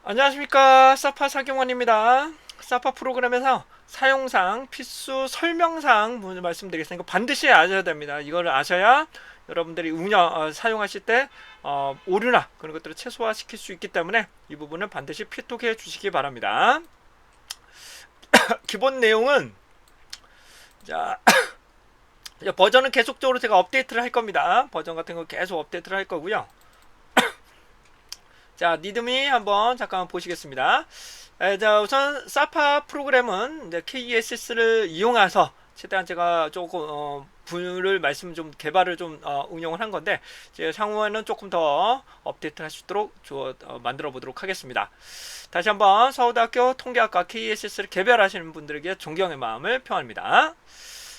안녕하십니까, 사파 사경원입니다. 사파 프로그램에서 사용상 필수 설명사항 말씀드리겠습니다. 이거 반드시 아셔야 됩니다. 이걸 아셔야 여러분들이 사용하실 때 오류나 그런 것들을 최소화시킬 수 있기 때문에 이 부분은 반드시 필독해 주시기 바랍니다. 기본 내용은 자 버전은 계속적으로 제가 업데이트를 할 겁니다. 버전 같은 거 계속 업데이트를 할 거고요. 자, 니드미 한번 잠깐 보시겠습니다. 자, 우선 사파 프로그램은 이제 KESS를 이용해서 최대한 제가 조금 분을 말씀 좀 개발을 좀 응용을 한 건데 이제 향후에는 조금 더 업데이트 할 수 있도록 만들어 보도록 하겠습니다. 다시 한번 서울대학교 통계학과 KESS를 개발하시는 분들에게 존경의 마음을 표합니다.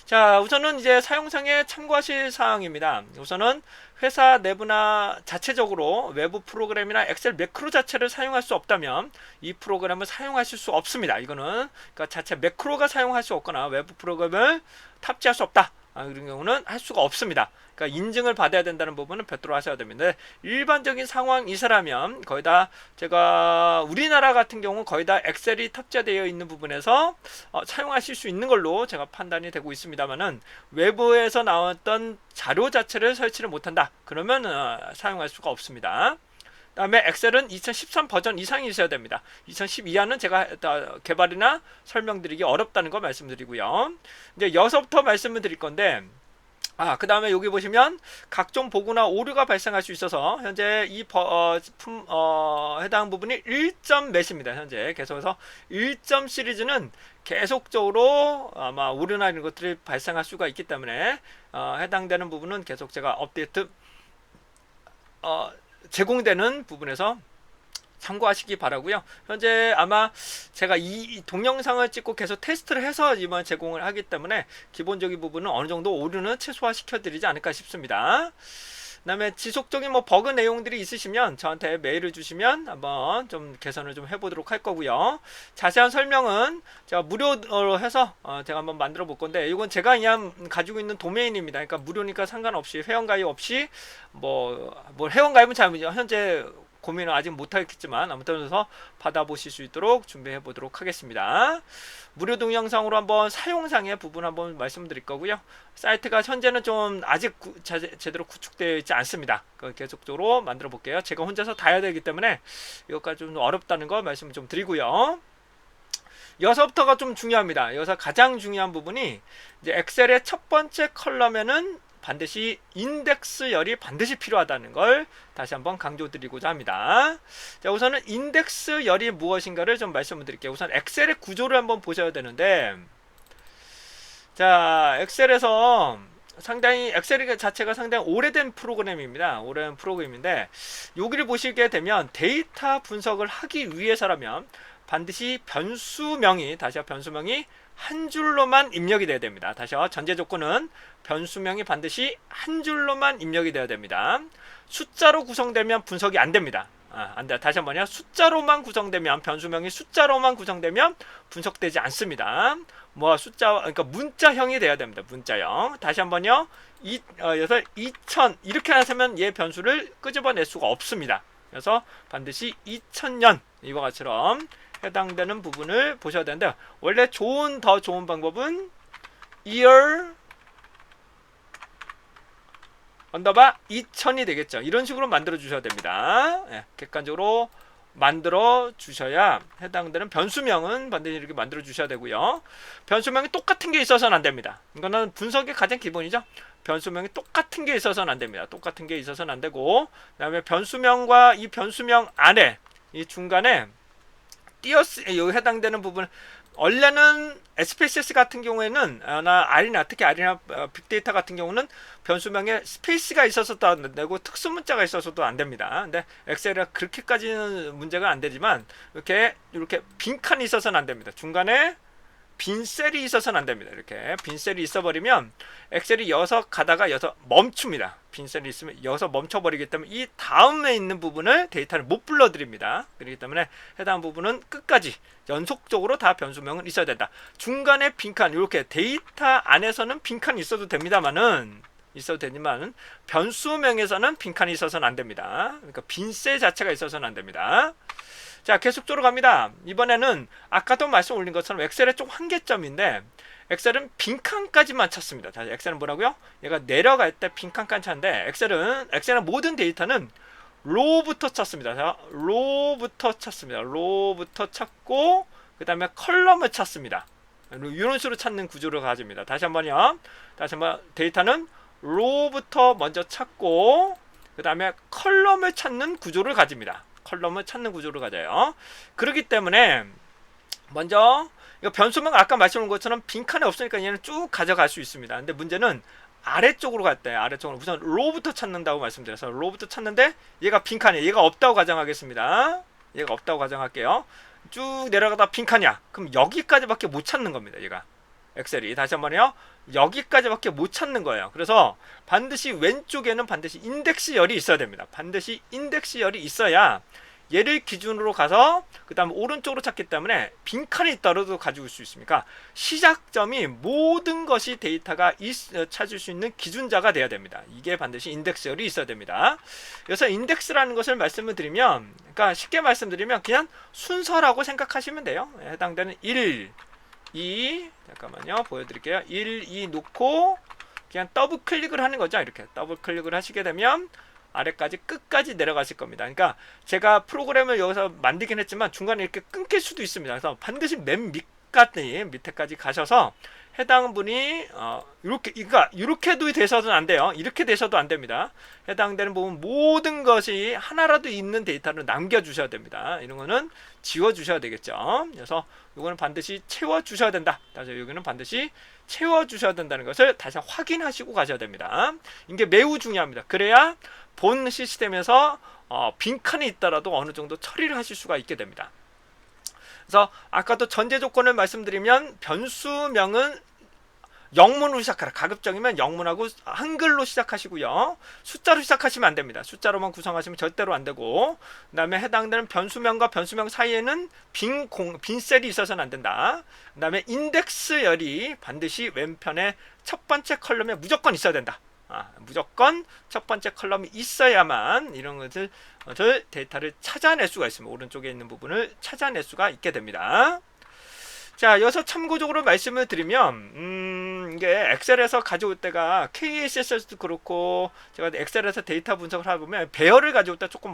자, 우선은 이제 사용상에 참고하실 사항입니다. 우선은 회사 내부나 자체적으로 외부 프로그램이나 엑셀 매크로 자체를 사용할 수 없다면 이 프로그램을 사용하실 수 없습니다. 이거는 그러니까 자체 매크로가 사용할 수 없거나 외부 프로그램을 탑재할 수 없다. 그런 경우는 할 수가 없습니다. 그러니까 인증을 받아야 된다는 부분은 별도로 하셔야 됩니다. 일반적인 상황이사라면 거의 다 제가 우리나라 같은 경우 거의 다 엑셀이 탑재되어 있는 부분에서 사용하실 수 있는 걸로 제가 판단이 되고 있습니다만은 외부에서 나왔던 자료 자체를 설치를 못한다. 그러면 사용할 수가 없습니다. 다음에 엑셀은 2013 버전 이상이 있어야 됩니다. 2010 이하는 제가 개발이나 설명드리기 어렵다는 거 말씀드리고요. 이제 여기서부터 말씀을 드릴 건데 그 다음에 여기 보시면 각종 보고나 오류가 발생할 수 있어서 현재 이 해당 부분이 1점 몇입니다. 현재 계속해서 1점 시리즈는 계속적으로 아마 오류나 이런 것들이 발생할 수가 있기 때문에 해당되는 부분은 계속 제가 업데이트 제공되는 부분에서 참고하시기 바라고요. 현재 아마 제가 이 동영상을 찍고 계속 테스트를 해서 이번 제공을 하기 때문에 기본적인 부분은 어느 정도 오류는 최소화시켜 드리지 않을까 싶습니다. 그 다음에 지속적인 버그 내용들이 있으시면 저한테 메일을 주시면 한번 좀 개선을 좀 해보도록 할 거고요. 자세한 설명은 제가 무료로 해서 제가 한번 만들어 볼 건데 이건 제가 그냥 가지고 있는 도메인입니다. 그러니까 무료니까 상관없이 회원가입 없이 회원가입은 잘 현재 고민을 아직 못하겠지만 아무튼 그래서 받아보실 수 있도록 준비해 보도록 하겠습니다. 무료 동영상으로 한번 사용상의 부분 한번 말씀드릴 거고요. 사이트가 현재는 좀 아직 제대로 구축되어 있지 않습니다. 계속적으로 만들어 볼게요. 제가 혼자서 다 해야 되기 때문에 이것까지 좀 어렵다는 거 말씀 좀 드리고요. 여기서부터가 좀 중요합니다. 여기서 가장 중요한 부분이 이제 엑셀의 첫 번째 컬럼에는 반드시 인덱스열이 반드시 필요하다는 걸 다시 한번 강조드리고자 합니다. 자, 우선은 인덱스열이 무엇인가를 좀 말씀을 드릴게요. 우선 엑셀의 구조를 한번 보셔야 되는데 자, 엑셀에서 상당히 엑셀 자체가 상당히 오래된 프로그램입니다. 오래된 프로그램인데 여기를 보시게 되면 데이터 분석을 하기 위해서라면 반드시 변수명이 한 줄로만 입력이 돼야 됩니다. 다시요. 전제 조건은 변수명이 반드시 한 줄로만 입력이 돼야 됩니다. 숫자로 구성되면 분석이 안 됩니다. 안 돼. 다시 한번요. 숫자로만 구성되면 변수명이 숫자로만 구성되면 분석되지 않습니다. 그러니까 문자형이 돼야 됩니다. 문자형. 다시 한번요. 여기서 2000 이렇게 하시면 얘 변수를 끄집어낼 수가 없습니다. 그래서 반드시 2000년 이와 같이처럼 해당되는 부분을 보셔야 되는데 원래 더 좋은 방법은 year 언더바 2000이 되겠죠. 이런 식으로 만들어 주셔야 됩니다. 객관적으로 만들어 주셔야 해당되는 변수명은 반드시 이렇게 만들어 주셔야 되고요. 변수명이 똑같은 게 있어서는 안 됩니다. 이거는 분석의 가장 기본이죠. 변수명이 똑같은 게 있어서는 안 됩니다. 똑같은 게 있어서는 안 되고 그다음에 변수명과 이 변수명 안에 이 중간에 여기 해당되는 부분 원래는 SPSS 같은 경우에는 특히 R이나 빅데이터 같은 경우는 변수명에 스페이스가 있어서도 안 되고 특수문자가 있어서도 안 됩니다. 근데 엑셀이 그렇게까지는 문제가 안 되지만 이렇게 빈칸이 있어서는 안 됩니다. 중간에 빈 셀이 있어서는 안 됩니다. 이렇게 빈 셀이 있어버리면 엑셀이 여기서 가다가 여기서 멈춥니다. 빈 셀이 있으면 여기서 멈춰버리기 때문에 이 다음에 있는 부분을 데이터를 못 불러드립니다. 그렇기 때문에 해당 부분은 끝까지 연속적으로 다 변수명은 있어야 된다. 중간에 빈칸 이렇게 데이터 안에서는 빈칸이 있어도 됩니다만은 변수명에서는 빈칸이 있어서는 안 됩니다. 그러니까 빈 셀 자체가 있어서는 안 됩니다. 자, 계속적으로 갑니다. 이번에는 아까도 말씀 올린 것처럼 엑셀의 좀 한계점인데, 엑셀은 빈칸까지만 찾습니다. 자, 엑셀은 뭐라고요? 얘가 내려갈 때 빈칸까지 찾는데, 엑셀은 모든 데이터는 로부터 찾습니다. 자, 로부터 찾습니다. 로부터 찾고, 그 다음에 컬럼을 찾습니다. 이런 식으로 찾는 구조를 가집니다. 다시 한번요. 다시 한번, 데이터는 로부터 먼저 찾고, 그 다음에 컬럼을 찾는 구조를 가집니다. 컬럼을 찾는 구조를 가져요. 그렇기 때문에 먼저 이거 변수명 아까 말씀드린 것처럼 빈칸이 없으니까 얘는 쭉 가져갈 수 있습니다. 근데 문제는 아래쪽으로 갈 때, 아래쪽으로 우선 로부터 찾는다고 말씀드려서 로부터 찾는데 얘가 빈칸이에요. 얘가 없다고 가정하겠습니다. 얘가 없다고 가정할게요. 쭉 내려가다 빈칸이야. 그럼 여기까지밖에 못 찾는 겁니다. 얘가 엑셀이 다시 한번요. 여기까지밖에 못 찾는 거예요. 그래서 반드시 왼쪽에는 반드시 인덱스 열이 있어야 됩니다. 반드시 인덱스 열이 있어야 얘를 기준으로 가서 그 다음 오른쪽으로 찾기 때문에 빈칸이 있더라도 가지고 올 수 있습니까? 시작점이 모든 것이 데이터가 찾을 수 있는 기준자가 돼야 됩니다. 이게 반드시 인덱스 열이 있어야 됩니다. 그래서 인덱스라는 것을 말씀을 드리면, 그러니까 쉽게 말씀드리면 그냥 순서라고 생각하시면 돼요. 해당되는 1, 2, 잠깐만요, 보여드릴게요. 1, 2 놓고 그냥 더블 클릭을 하는 거죠. 이렇게 더블 클릭을 하시게 되면 아래까지 끝까지 내려가실 겁니다. 그러니까 제가 프로그램을 여기서 만들긴 했지만 중간에 이렇게 끊길 수도 있습니다. 그래서 반드시 맨 밑에까지 가셔서 해당 분이 이렇게도 돼서는 안 돼요. 이렇게 돼서도 안 됩니다. 해당되는 부분 모든 것이 하나라도 있는 데이터를 남겨주셔야 됩니다. 이런 거는 지워주셔야 되겠죠. 그래서 이거는 반드시 채워주셔야 된다. 다시 여기는 반드시 채워주셔야 된다는 것을 다시 확인하시고 가셔야 됩니다. 이게 매우 중요합니다. 그래야 본 시스템에서 빈칸이 있더라도 어느 정도 처리를 하실 수가 있게 됩니다. 그래서 아까도 전제 조건을 말씀드리면 변수명은 영문으로 시작하라. 가급적이면 영문하고 한글로 시작하시고요. 숫자로 시작하시면 안 됩니다. 숫자로만 구성하시면 절대로 안 되고, 그 다음에 해당되는 변수명과 변수명 사이에는 빈 셀이 있어서는 안 된다. 그 다음에 인덱스 열이 반드시 왼편에 첫 번째 컬럼에 무조건 있어야 된다. 무조건 첫 번째 컬럼이 있어야만 이런 것을 데이터를 찾아낼 수가 있습니다. 오른쪽에 있는 부분을 찾아낼 수가 있게 됩니다. 자, 여기서 참고적으로 말씀을 드리면 이게 엑셀에서 가져올 때가 KSS도 그렇고 제가 엑셀에서 데이터 분석을 하다 보면 배열을 가져올 때 조금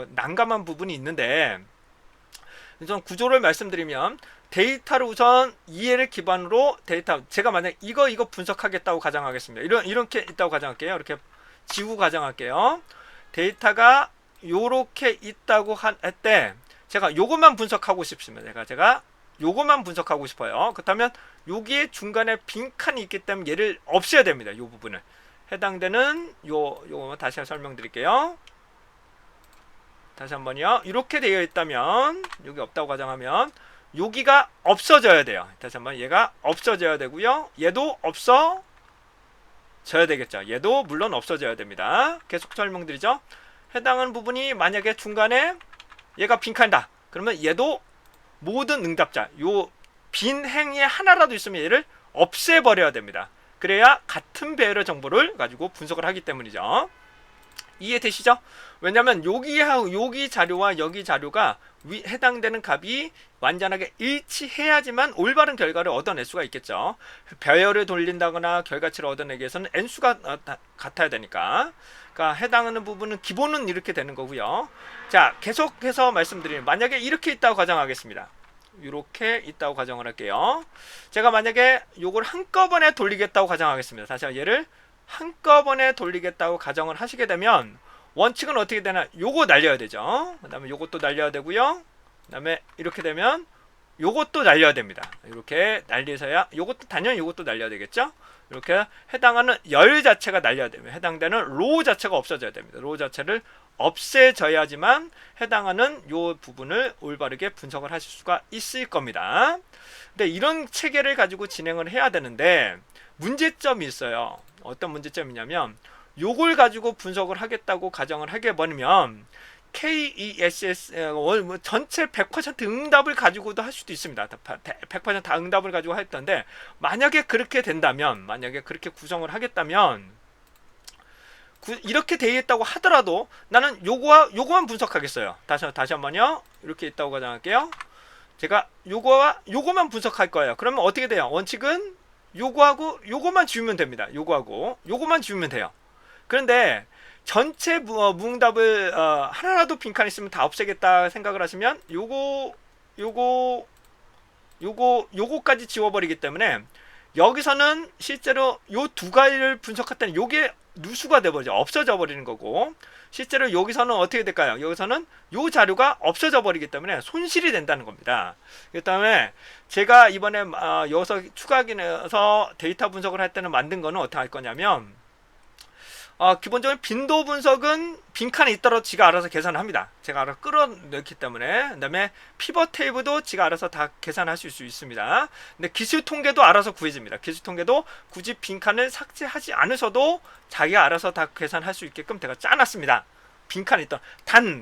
난감한 부분이 있는데, 우선 구조를 말씀드리면 데이터를 우선 이해를 기반으로 제가 만약 이거 분석하겠다고 가정하겠습니다. 이렇게 있다고 가정할게요. 이렇게 지우 가정할게요. 데이터가 요렇게 있다고 할 때 제가 요것만 분석하고 싶습니다. 제가 요것만 분석하고 싶어요. 그렇다면 여기에 중간에 빈칸이 있기 때문에 얘를 없애야 됩니다. 요 부분을 해당되는 요거 다시 설명드릴게요. 다시 한번요. 이렇게 되어 있다면 여기 없다고 가정하면 여기가 없어져야 돼요. 다시 한번 얘가 없어져야 되고요. 얘도 없어져야 되겠죠. 얘도 물론 없어져야 됩니다. 계속 설명드리죠. 해당하는 부분이 만약에 중간에 얘가 빈칸이다. 그러면 얘도 모든 응답자 요 빈 행에 하나라도 있으면 얘를 없애버려야 됩니다. 그래야 같은 배열의 정보를 가지고 분석을 하기 때문이죠. 이해되시죠? 왜냐하면 여기 자료와 여기 자료가 해당되는 값이 완전하게 일치해야지만 올바른 결과를 얻어낼 수가 있겠죠. 배열을 돌린다거나 결과치를 얻어내기 위해서는 n수가 같아야 되니까. 그러니까 해당하는 부분은 기본은 이렇게 되는 거고요. 자, 계속해서 말씀드리면 만약에 이렇게 있다고 가정하겠습니다. 이렇게 있다고 가정을 할게요. 제가 만약에 요걸 한꺼번에 돌리겠다고 가정하겠습니다. 다시 얘를 한꺼번에 돌리겠다고 가정을 하시게 되면 원칙은 어떻게 되나? 요거 날려야 되죠. 그 다음에 요것도 날려야 되고요. 그 다음에 이렇게 되면 요것도 날려야 됩니다. 이렇게 날려서야 요것도 당연히 요것도 날려야 되겠죠. 이렇게 해당하는 열 자체가 날려야 됩니다. 해당되는 로 자체가 없어져야 됩니다. 로 자체를 없애져야지만 해당하는 요 부분을 올바르게 분석을 하실 수가 있을 겁니다. 근데 이런 체계를 가지고 진행을 해야 되는데 문제점이 있어요. 어떤 문제점이냐면 요걸 가지고 분석을 하겠다고 가정을 하게 버리면 KESS 전체 100% 응답을 가지고도 할 수도 있습니다. 100% 다 응답을 가지고 했던데 만약에 그렇게 된다면, 만약에 그렇게 구성을 하겠다면 이렇게 되어 있다고 하더라도 나는 요거와 요거만 분석하겠어요. 다시 한번요. 이렇게 있다고 가정할게요. 제가 요거와 요거만 분석할 거예요. 그러면 어떻게 돼요? 원칙은 요거하고 요거만 지우면 됩니다. 요거하고 요거만 지우면 돼요. 그런데 전체 무응답을 하나라도 빈칸 있으면 다 없애겠다 생각을 하시면 요거까지 지워버리기 때문에 여기서는 실제로 요 두 가지를 분석할 때는 요게 누수가 돼버리죠. 없어져 버리는 거고, 실제로 여기서는 어떻게 될까요? 여기서는 요 자료가 없어져 버리기 때문에 손실이 된다는 겁니다. 그 다음에 제가 이번에 여기서 추가하기 내서 데이터 분석을 할 때는 만든 거는 어떻게 할 거냐면, 기본적으로 빈도 분석은 빈칸이 있더라도 지가 알아서 계산을 합니다. 제가 알아서 끌어넣기 때문에. 그 다음에 피벗 테이블도 지가 알아서 다 계산하실 수 있습니다. 근데 기술 통계도 알아서 구해집니다. 기술 통계도 굳이 빈칸을 삭제하지 않으셔도 자기가 알아서 다 계산할 수 있게끔 제가 짜놨습니다. 빈칸이 있던.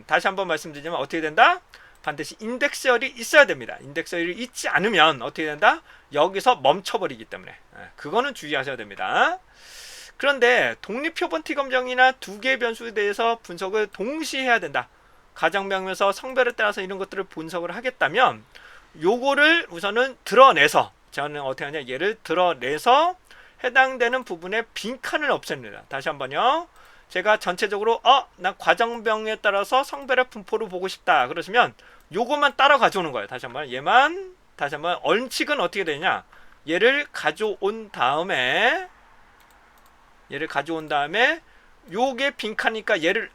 다시 한번 말씀드리자면 어떻게 된다? 반드시 인덱스열이 있어야 됩니다. 인덱스열이 있지 않으면 어떻게 된다? 여기서 멈춰버리기 때문에. 그거는 주의하셔야 됩니다. 그런데 독립표본티 검정이나 두 개의 변수에 대해서 분석을 동시에 해야 된다. 가정명에서 성별에 따라서 이런 것들을 분석을 하겠다면 요거를 우선은 드러내서, 저는 어떻게 하냐, 얘를 드러내서 해당되는 부분에 빈칸을 없앱니다. 다시 한번요. 제가 전체적으로 난 과정명에 따라서 성별의 분포를 보고 싶다 그러시면 요것만 따라 가져오는 거예요. 다시 한번 원칙은 어떻게 되냐, 얘를 가져온 다음에 요게 빈칸이니까 얘를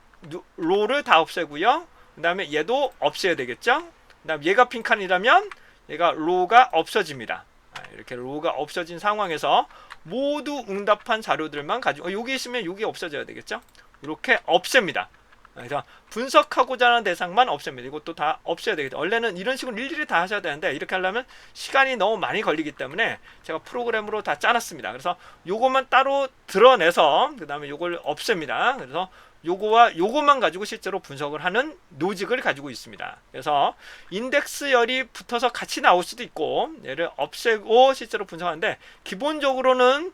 로를 다 없애고요. 그 다음에 얘도 없애야 되겠죠. 그 다음 얘가 빈칸이라면 얘가 로가 없어집니다. 이렇게 로가 없어진 상황에서 모두 응답한 자료들만 가지고 여기 있으면 여기 없어져야 되겠죠. 이렇게 없앱니다. 그래서 분석하고자 하는 대상만 없앱니다. 이것도 다 없애야 되겠죠. 원래는 이런 식으로 일일이 다 하셔야 되는데 이렇게 하려면 시간이 너무 많이 걸리기 때문에 제가 프로그램으로 다 짜놨습니다. 그래서 요것만 따로 드러내서 그 다음에 요걸 없앱니다. 그래서 요거와 요거만 가지고 실제로 분석을 하는 로직을 가지고 있습니다. 그래서 인덱스열이 붙어서 같이 나올 수도 있고 얘를 없애고 실제로 분석하는데, 기본적으로는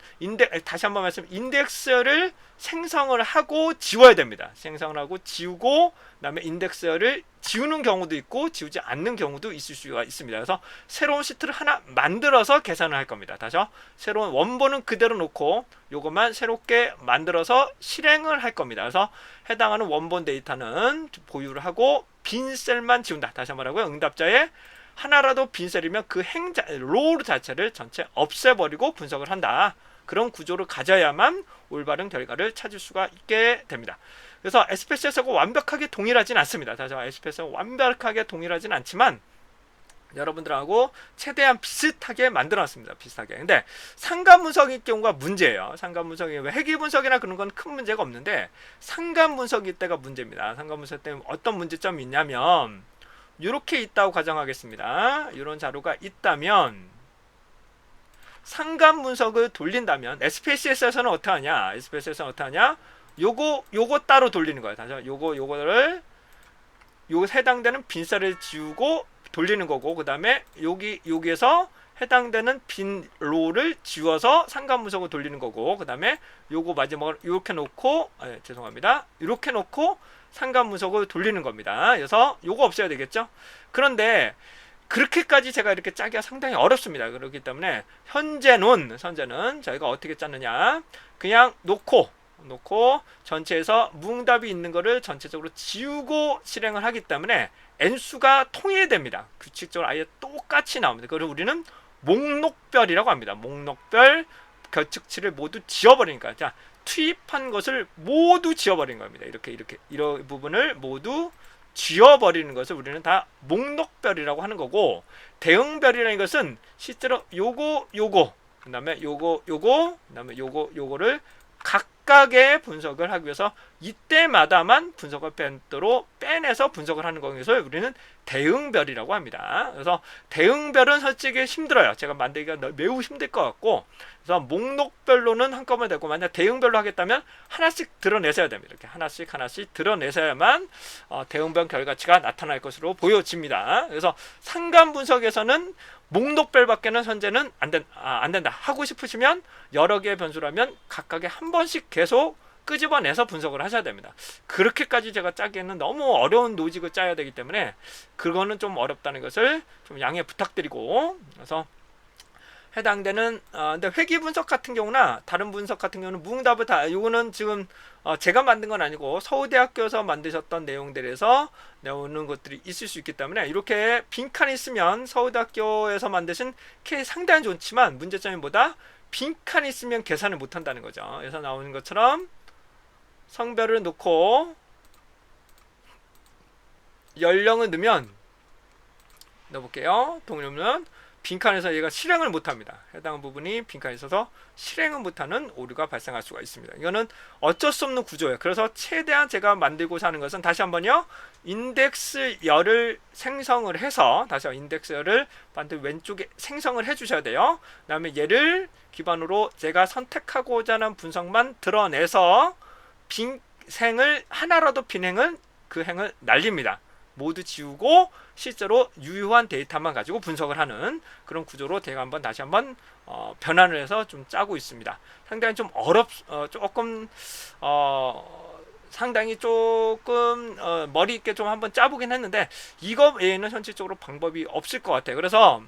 다시 한번 인덱스열을 생성을 하고 지워야 됩니다. 생성을 하고 지우고 그다음에 인덱스열을 지우는 경우도 있고 지우지 않는 경우도 있을 수가 있습니다. 그래서 새로운 시트를 하나 만들어서 계산을 할 겁니다. 다시요. 새로운 원본은 그대로 놓고 요것만 새롭게 만들어서 실행을 할 겁니다. 그래서 해당하는 원본 데이터는 보유를 하고 빈 셀만 지운다. 다시 한번 하고요. 응답자의 하나라도 빈 셀이면 그 로우 자체를 전체 없애버리고 분석을 한다. 그런 구조를 가져야만 올바른 결과를 찾을 수가 있게 됩니다. 그래서 SPSS하고 완벽하게 동일하진 않습니다. 다시 SPS하고 완벽하게 동일하진 않지만 여러분들하고 최대한 비슷하게 만들어놨습니다. 비슷하게. 근데 상관 분석일 경우가 문제예요. 상관 분석이 회귀 분석이나 그런 건 큰 문제가 없는데 상관 분석일 때가 문제입니다. 상관 분석 때문에 어떤 문제점이 있냐면 이렇게 있다고 가정하겠습니다. 이런 자료가 있다면 상관 분석을 돌린다면 SPSS에서는 어떻게 하냐? 요거 따로 돌리는 거예요. 다시 요거를 해당되는 빈셀을 지우고 돌리는 거고, 그 다음에 여기에서 해당되는 빈 로를 지워서 상관 분석을 돌리는 거고, 그 다음에 요거 마지막으로 이렇게 놓고 이렇게 놓고 상관 분석을 돌리는 겁니다. 그래서 요거 없애야 되겠죠. 그런데 그렇게까지 제가 이렇게 짜기가 상당히 어렵습니다. 그렇기 때문에 현재는 저희가 어떻게 짰느냐, 그냥 놓고 전체에서 무응답이 있는 거를 전체적으로 지우고 실행을 하기 때문에 n수가 통일됩니다. 규칙적으로 아예 똑같이 나옵니다. 그걸 우리는 목록별이라고 합니다. 목록별 결측치를 모두 지워버리니까, 자, 투입한 것을 모두 지워버린 겁니다. 이렇게 이런 부분을 모두 지워버리는 것을 우리는 다 목록별이라고 하는 거고, 대응별이라는 것은 실제로 요거 그 다음에 요거를 각각의 분석을 하기 위해서 이때마다만 분석을 별도로 빼내서 분석을 하는 것을 우리는 대응별이라고 합니다. 그래서 대응별은 솔직히 힘들어요. 제가 만들기가 매우 힘들 것 같고, 그래서 목록별로는 한꺼번에 되고, 만약 대응별로 하겠다면 하나씩 드러내셔야 됩니다. 이렇게 하나씩 드러내셔야만 대응별 결과치가 나타날 것으로 보여집니다. 그래서 상관 분석에서는 목록별밖에는 현재는 안 된다. 하고 싶으시면 여러 개의 변수라면 각각에 한 번씩 계속 끄집어내서 분석을 하셔야 됩니다. 그렇게까지 제가 짜기에는 너무 어려운 로직을 짜야 되기 때문에 그거는 좀 어렵다는 것을 좀 양해 부탁드리고, 그래서 해당되는 근데 회귀 분석 같은 경우나 다른 분석 같은 경우는 무응답을 다, 요거는 지금 제가 만든 건 아니고 서울대학교에서 만드셨던 내용들에서 나오는 것들이 있을 수 있기 때문에, 이렇게 빈칸이 있으면 서울대학교에서 만드신 K 상당히 좋지만 문제점이 뭐다? 빈칸이 있으면 계산을 못 한다는 거죠. 그래서 나오는 것처럼 성별을 놓고 연령을 넣어볼게요. 동료는 빈칸에서 얘가 실행을 못합니다. 해당 부분이 빈칸에 있어서 실행을 못하는 오류가 발생할 수가 있습니다. 이거는 어쩔 수 없는 구조예요. 그래서 최대한 제가 만들고자 하는 것은, 다시 한번요, 인덱스 열을 생성을 해서, 다시 인덱스 열을 반드시 왼쪽에 생성을 해 주셔야 돼요. 그 다음에 얘를 기반으로 제가 선택하고자 하는 분석만 드러내서 빈행을 하나라도 빈행은 그 행을 날립니다. 모두 지우고 실제로 유효한 데이터만 가지고 분석을 하는 그런 구조로 제가 다시 한번 변환을 해서 좀 짜고 있습니다. 상당히 좀 상당히 조금 머리 있게 좀 한번 짜보긴 했는데, 이거 외에는 현실적으로 방법이 없을 것 같아요. 그래서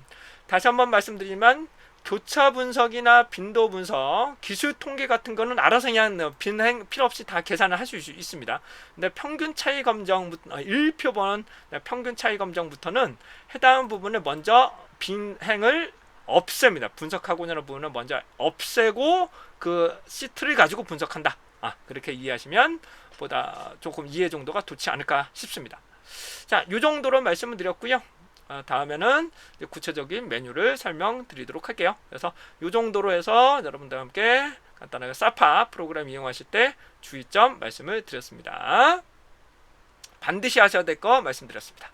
다시 한번 말씀드리면, 교차 분석이나 빈도 분석, 기술 통계 같은 거는 알아서 그냥 빈행 필요 없이 다 계산을 할 수 있습니다. 근데 평균 차이 검정 1표본 평균 차이 검정부터는 해당 부분을 먼저 빈행을 없앱니다. 분석하고자 하는 부분을 먼저 없애고 그 시트를 가지고 분석한다. 그렇게 이해하시면 보다 조금 이해 정도가 좋지 않을까 싶습니다. 자, 이 정도로 말씀을 드렸고요. 다음에는 구체적인 메뉴를 설명드리도록 할게요. 그래서 이 정도로 해서 여러분들과 함께 간단하게 사파 프로그램 이용하실 때 주의점 말씀을 드렸습니다. 반드시 하셔야 될 거 말씀드렸습니다.